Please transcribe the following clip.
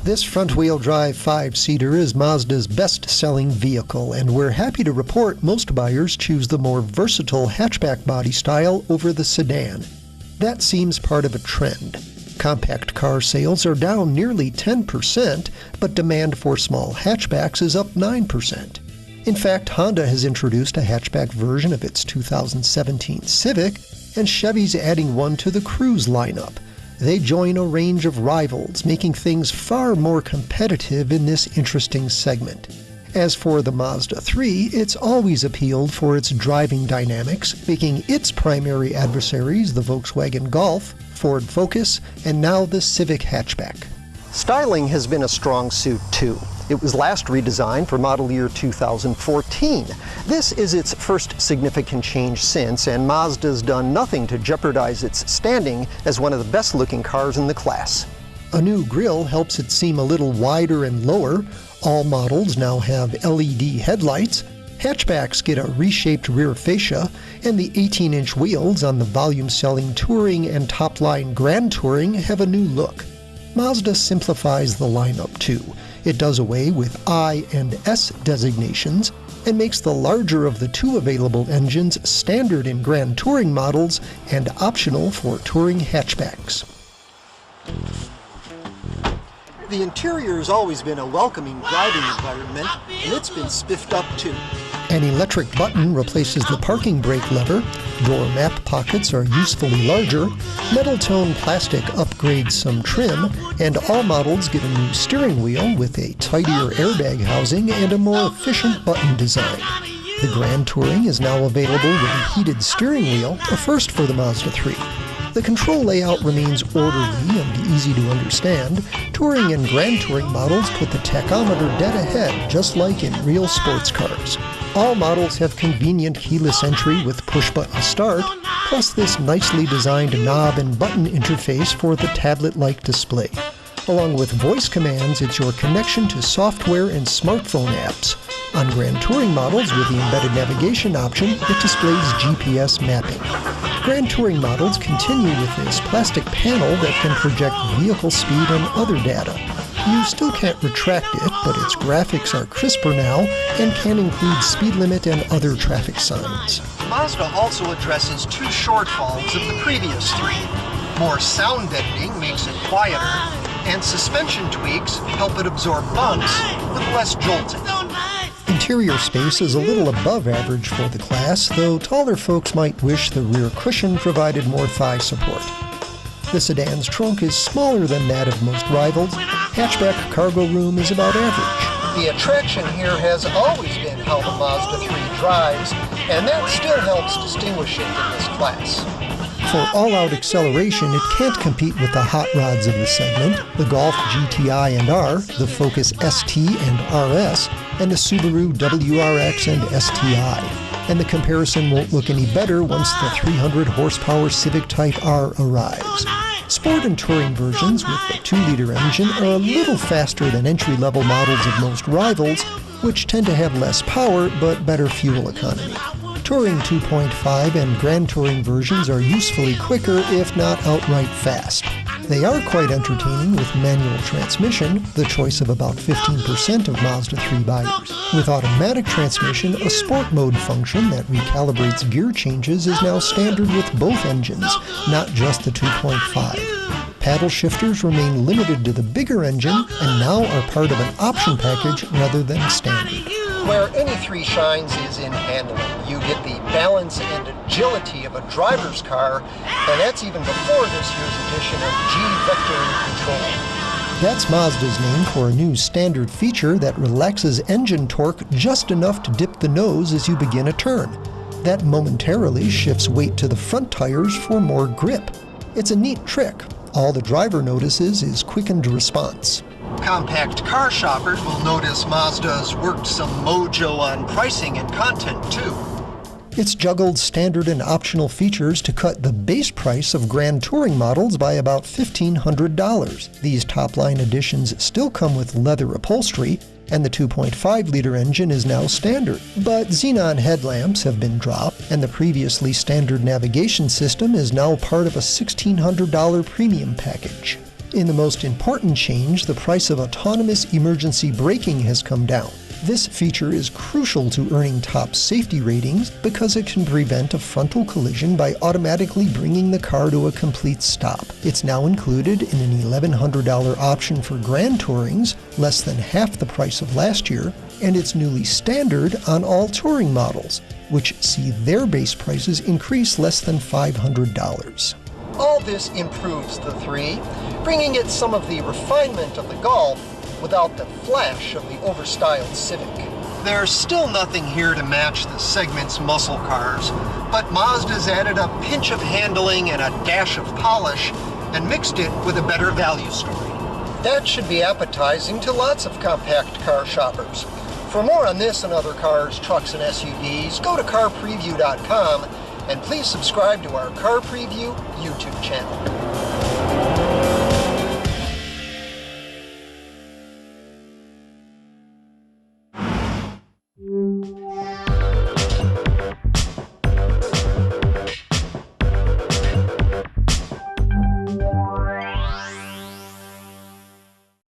This front-wheel drive 5-seater is Mazda's best-selling vehicle, and we're happy to report most buyers choose the more versatile hatchback body style over the sedan. That seems part of a trend. Compact car sales are down nearly 10%, but demand for small hatchbacks is up 9%. In fact, Honda has introduced a hatchback version of its 2017 Civic, and Chevy's adding one to the Cruze lineup. They join a range of rivals, making things far more competitive in this interesting segment. As for the Mazda 3, it's always appealed for its driving dynamics, making its primary adversaries the Volkswagen Golf, Ford Focus, and now the Civic hatchback. Styling has been a strong suit too. It was last redesigned for model year 2014. This is its first significant change since, and Mazda's done nothing to jeopardize its standing as one of the best-looking cars in the class. A new grille helps it seem a little wider and lower. All models now have LED headlights. Hatchbacks get a reshaped rear fascia, and the 18-inch wheels on the volume-selling Touring and top-line Grand Touring have a new look. Mazda simplifies the lineup too. It does away with I and S designations and makes the larger of the two available engines standard in Grand Touring models and optional for touring hatchbacks. The interior has always been a welcoming driving environment, and it's been spiffed up too. An electric button replaces the parking brake lever, door map pockets are usefully larger, metal tone plastic upgrades some trim, and all models get a new steering wheel with a tidier airbag housing and a more efficient button design. The Grand Touring is now available with a heated steering wheel, a first for the Mazda 3. The control layout remains orderly and easy to understand. Touring and Grand Touring models put the tachometer dead ahead, just like in real sports cars. All models have convenient keyless entry with push-button start, plus this nicely designed knob and button interface for the tablet-like display. Along with voice commands, it's your connection to software and smartphone apps. On Grand Touring models with the embedded navigation option, it displays GPS mapping. Grand Touring models continue with this plastic panel that can project vehicle speed and other data. You still can't retract it, but its graphics are crisper now and can include speed limit and other traffic signs. Mazda also addresses two shortfalls of the previous three. More sound deadening makes it quieter, and suspension tweaks help it absorb bumps with less jolting. Interior space is a little above average for the class, though taller folks might wish the rear cushion provided more thigh support. The sedan's trunk is smaller than that of most rivals. Hatchback cargo room is about average. The attraction here has always been how the Mazda 3 drives, and that still helps distinguish it in this class. For all-out acceleration, it can't compete with the hot rods of the segment, the Golf GTI and R, the Focus ST and RS, and the Subaru WRX and STI. And the comparison won't look any better once the 300 horsepower Civic Type R arrives. Sport and touring versions with the 2-liter engine are a little faster than entry-level models of most rivals, which tend to have less power but better fuel economy. Touring 2.5 and Grand Touring versions are usefully quicker, if not outright fast. They are quite entertaining with manual transmission, the choice of about 15% of Mazda 3 buyers. With automatic transmission, a sport mode function that recalibrates gear changes is now standard with both engines, not just the 2.5. Paddle shifters remain limited to the bigger engine and now are part of an option package rather than standard. Where any 3 shines is in handling. You get the balance and agility of a driver's car, and that's even before this year's edition of G-Vectoring Control. That's Mazda's name for a new standard feature that relaxes engine torque just enough to dip the nose as you begin a turn. That momentarily shifts weight to the front tires for more grip. It's a neat trick. All the driver notices is quickened response. Compact car shoppers will notice Mazda's worked some mojo on pricing and content too. It's juggled standard and optional features to cut the base price of Grand Touring models by about $1,500. These top-line editions still come with leather upholstery, and the 2.5-liter engine is now standard. But xenon headlamps have been dropped, and the previously standard navigation system is now part of a $1,600 premium package. In the most important change, the price of autonomous emergency braking has come down. This feature is crucial to earning top safety ratings because it can prevent a frontal collision by automatically bringing the car to a complete stop. It's now included in an $1,100 option for Grand Tourings, less than half the price of last year, and it's newly standard on all touring models, which see their base prices increase less than $500. All this improves the 3, bringing it some of the refinement of the Golf without the flash of the overstyled Civic. There's still nothing here to match the segment's muscle cars, but Mazda's added a pinch of handling and a dash of polish and mixed it with a better value story. That should be appetizing to lots of compact car shoppers. For more on this and other cars, trucks, and SUVs, go to carpreview.com and please subscribe to our Car Preview YouTube channel.